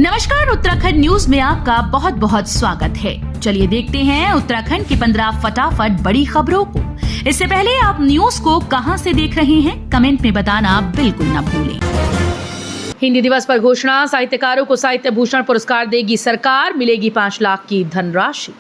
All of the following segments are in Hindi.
नमस्कार, उत्तराखंड न्यूज में आपका बहुत बहुत स्वागत है। चलिए देखते हैं उत्तराखंड की 15 फटाफट बड़ी खबरों को। इससे पहले आप न्यूज को कहां से देख रहे हैं, कमेंट में बताना बिल्कुल न भूलें। हिंदी दिवस पर घोषणा, साहित्यकारों को साहित्य भूषण पुरस्कार देगी सरकार, मिलेगी 5 लाख की धनराशि।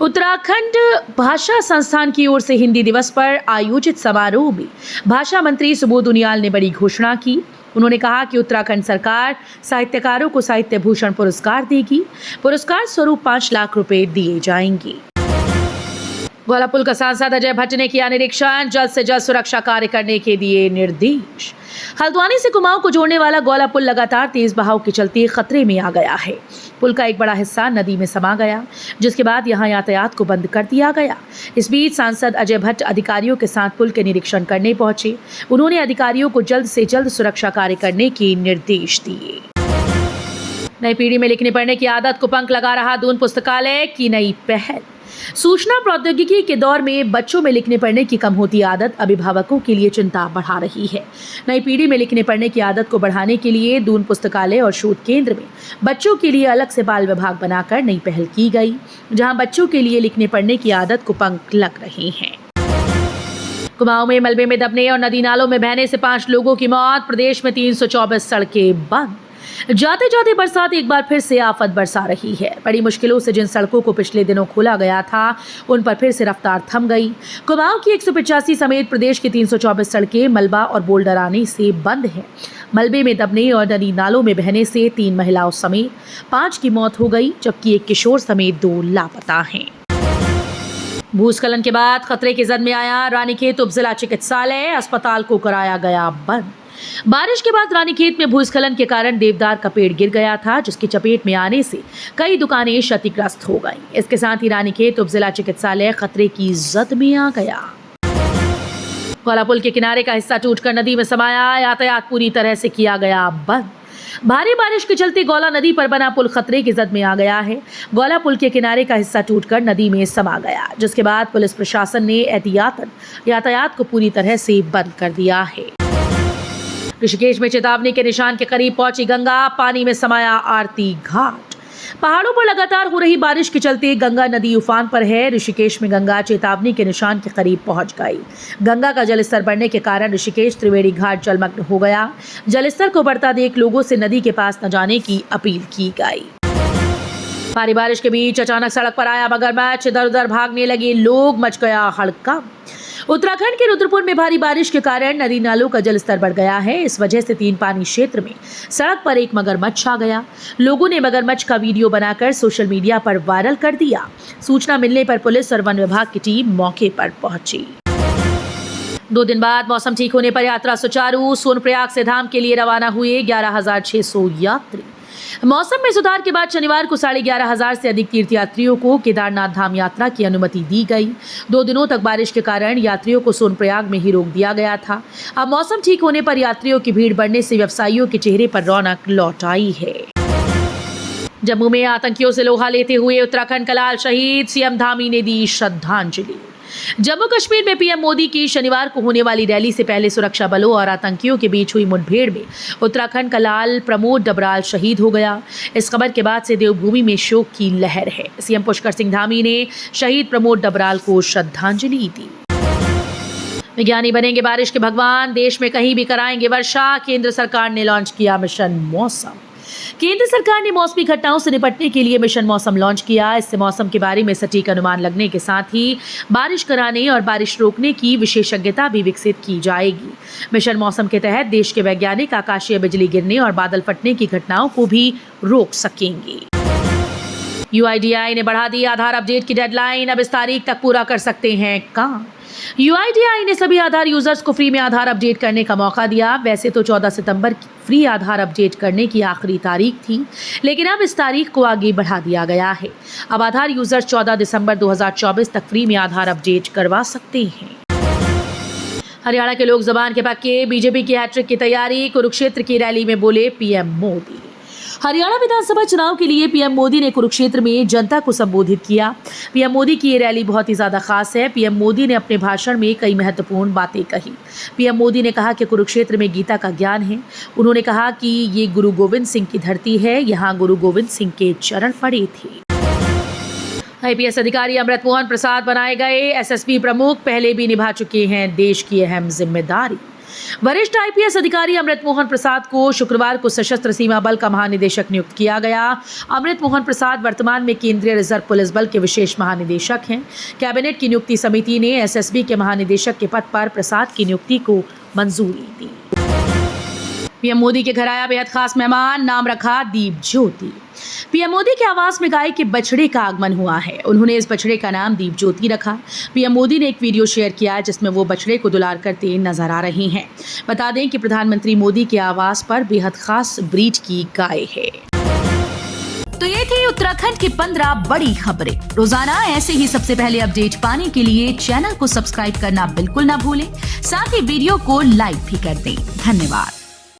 उत्तराखंड भाषा संस्थान की ओर से हिंदी दिवस पर आयोजित समारोह में भाषा मंत्री सुबोध उनियाल ने बड़ी घोषणा की। उन्होंने कहा कि उत्तराखंड सरकार साहित्यकारों को साहित्य भूषण पुरस्कार देगी। पुरस्कार स्वरूप 5 लाख रुपए दिए जाएंगे। ग्वालापुल का सांसद अजय भट्ट ने किया निरीक्षण, जल्द से जल्द सुरक्षा कार्य करने के दिए निर्देश। हल्द्वानी से कुमाऊं को जोड़ने वाला ग्वालापुल लगातार तेज बहाव के चलते खतरे में आ गया है। पुल का एक बड़ा हिस्सा नदी में समा गया, जिसके बाद यहां यातायात को बंद कर दिया गया। इस बीच सांसद अजय भट्ट अधिकारियों के साथ पुल के निरीक्षण करने पहुंचे। उन्होंने अधिकारियों को जल्द से जल्द सुरक्षा कार्य करने के निर्देश दिए। नई पीढ़ी में लिखने पढ़ने की आदत को पंख लगा रहा दून पुस्तकालय की नई पहल। सूचना प्रौद्योगिकी के दौर में बच्चों में लिखने पढ़ने की कम होती आदत अभिभावकों के लिए चिंता बढ़ा रही है। नई पीढ़ी में लिखने पढ़ने की आदत को बढ़ाने के लिए दून पुस्तकालय और शोध केंद्र में बच्चों के लिए अलग से बाल विभाग बनाकर नई पहल की गई, जहां बच्चों के लिए लिखने पढ़ने की आदत को पंख लग रहे हैं। कुमाऊं में मलबे में दबने और नदी नालों में बहने से 5 लोगों की मौत। प्रदेश में 324 सड़कें बंद। जाते जाते बरसात एक बार फिर से आफत बरसा रही है। बड़ी मुश्किलों से जिन सड़कों को पिछले दिनों खोला गया था, उन पर फिर से रफ्तार थम गई। कुमाऊं की 185 समेत प्रदेश की 324 सड़कें मलबा और बोल्डर आने से बंद हैं। मलबे में दबने और नदी नालों में बहने से 3 महिलाओं समेत 5 की मौत हो गई, जबकि एक किशोर समेत 2 लापता हैं। भूस्खलन के बाद खतरे की जद में आया रानीखेत उप जिला चिकित्सालय, अस्पताल को कराया गया बंद। बारिश के बाद रानीखेत में भूस्खलन के कारण देवदार का पेड़ गिर गया था, जिसकी चपेट में आने से कई दुकानें क्षतिग्रस्त हो गईं। इसके साथ ही रानीखेत उप जिला चिकित्सालय खतरे की जद में आ गया। ग्वालापुल के किनारे का हिस्सा टूटकर नदी में समाया, यातायात पूरी तरह से किया गया बंद। भारी बारिश के चलते गौला नदी पर बना पुल खतरे की जद में आ गया है। गौला पुल के किनारे का हिस्सा टूटकर नदी में समा गया, जिसके बाद पुलिस प्रशासन ने एहतियातन यातायात को पूरी तरह से बंद कर दिया है। ऋषिकेश में चेतावनी के निशान के करीब पहुंची गंगा, पानी में समाया आरती घाट। पहाड़ों पर लगातार हो रही बारिश के चलते गंगा नदी उफान पर है। ऋषिकेश में गंगा चेतावनी के निशान के करीब पहुंच गई। गंगा का जलस्तर बढ़ने के कारण ऋषिकेश त्रिवेणी घाट जलमग्न हो गया। जलस्तर को बढ़ता देख लोगों से नदी के पास न जाने की अपील की गई। भारी बारिश के बीच अचानक सड़क पर आया मगरमच्छ, इधर उधर भागने लगे लोग, मच गया हड़कंप। उत्तराखंड के रुद्रपुर में भारी बारिश के कारण नदी नालों का जलस्तर बढ़ गया है। इस वजह से 3 पानी क्षेत्र में सड़क पर एक मगरमच्छ आ गया। लोगों ने मगरमच्छ का वीडियो बनाकर सोशल मीडिया पर वायरल कर दिया। सूचना मिलने पर पुलिस और वन विभाग की टीम मौके पर पहुंची। 2 दिन बाद मौसम ठीक होने पर यात्रा सुचारू। सोनप्रयाग से धाम के लिए रवाना हुए 11,600 यात्री। मौसम में सुधार के बाद शनिवार को 11,500 से अधिक तीर्थयात्रियों को केदारनाथ धाम यात्रा की अनुमति दी गई। 2 दिनों तक बारिश के कारण यात्रियों को सोनप्रयाग में ही रोक दिया गया था। अब मौसम ठीक होने पर यात्रियों की भीड़ बढ़ने से व्यवसायियों के चेहरे पर रौनक लौट आई है। जम्मू में आतंकियों से लोहा लेते हुए उत्तराखंड का लाल शहीद, सीएम धामी ने दी श्रद्धांजलि। जम्मू कश्मीर में पीएम मोदी की शनिवार को होने वाली रैली से पहले सुरक्षा बलों और आतंकियों के बीच हुई मुठभेड़ में उत्तराखंड का लाल प्रमोद डबराल शहीद हो गया। इस खबर के बाद से देवभूमि में शोक की लहर है। सीएम पुष्कर सिंह धामी ने शहीद प्रमोद डबराल को श्रद्धांजलि दी। विज्ञानी बनेंगे बारिश के भगवान, देश में कहीं भी कराएंगे वर्षा। केंद्र सरकार ने लॉन्च किया मिशन मौसम। केंद्र सरकार ने मौसमी घटनाओं से निपटने के लिए मिशन मौसम लॉन्च किया। इससे मौसम के बारे में सटीक अनुमान लगने के साथ ही बारिश कराने और बारिश रोकने की विशेषज्ञता भी विकसित की जाएगी। मिशन मौसम के तहत देश के वैज्ञानिक आकाशीय बिजली गिरने और बादल फटने की घटनाओं को भी रोक सकेंगे। UIDAI ने बढ़ा दी आधार अपडेट की डेडलाइन, अब इस तारीख तक पूरा कर सकते हैं काम। UIDAI ने सभी आधार यूजर्स को फ्री में आधार अपडेट करने का मौका दिया। वैसे तो 14 सितंबर की फ्री आधार अपडेट करने की आखिरी तारीख थी, लेकिन अब इस तारीख को आगे बढ़ा दिया गया है। अब आधार यूजर्स 14 दिसंबर 2024 तक फ्री में आधार अपडेट करवा सकते हैं। हरियाणा के लोग जबान के पक्के, बीजेपी की हैट्रिक की तैयारी। कुरुक्षेत्र की रैली में बोले पीएम मोदी। हरियाणा विधानसभा चुनाव के लिए पीएम मोदी ने कुरुक्षेत्र में जनता को संबोधित किया। पीएम मोदी की ये रैली बहुत ही ज्यादा खास है। पीएम मोदी ने अपने भाषण में कई महत्वपूर्ण बातें कही। पीएम मोदी ने कहा कि कुरुक्षेत्र में गीता का ज्ञान है। उन्होंने कहा कि ये गुरु गोविंद सिंह की धरती है, यहाँ गुरु गोविंद सिंह के चरण पड़े थे। आईपीएस अधिकारी अमृत मोहन प्रसाद बनाए गए एसएसबी प्रमुख, पहले भी निभा चुके हैं देश की अहम जिम्मेदारी। वरिष्ठ आईपीएस अधिकारी अमृत मोहन प्रसाद को शुक्रवार को सशस्त्र सीमा बल का महानिदेशक नियुक्त किया गया। अमृत मोहन प्रसाद वर्तमान में केंद्रीय रिजर्व पुलिस बल के विशेष महानिदेशक हैं। कैबिनेट की नियुक्ति समिति ने एसएसबी के महानिदेशक के पद पर प्रसाद की नियुक्ति को मंजूरी दी। पीएम मोदी के घर आया बेहद खास मेहमान, नाम रखा दीप ज्योति। पीएम मोदी के आवास में गाय के बछड़े का आगमन हुआ है। उन्होंने इस बछड़े का नाम दीप ज्योति रखा। पीएम मोदी ने एक वीडियो शेयर किया जिसमें वो बछड़े को दुलार करते नजर आ रही हैं। बता दें कि प्रधानमंत्री मोदी के आवास पर बेहद खास ब्रीड की गाय है। तो ये थी उत्तराखंड की 15 बड़ी खबरें। रोजाना ऐसे ही सबसे पहले अपडेट पाने के लिए चैनल को सब्सक्राइब करना बिल्कुल ना भूलें। साथ ही वीडियो को लाइक भी कर दें। धन्यवाद।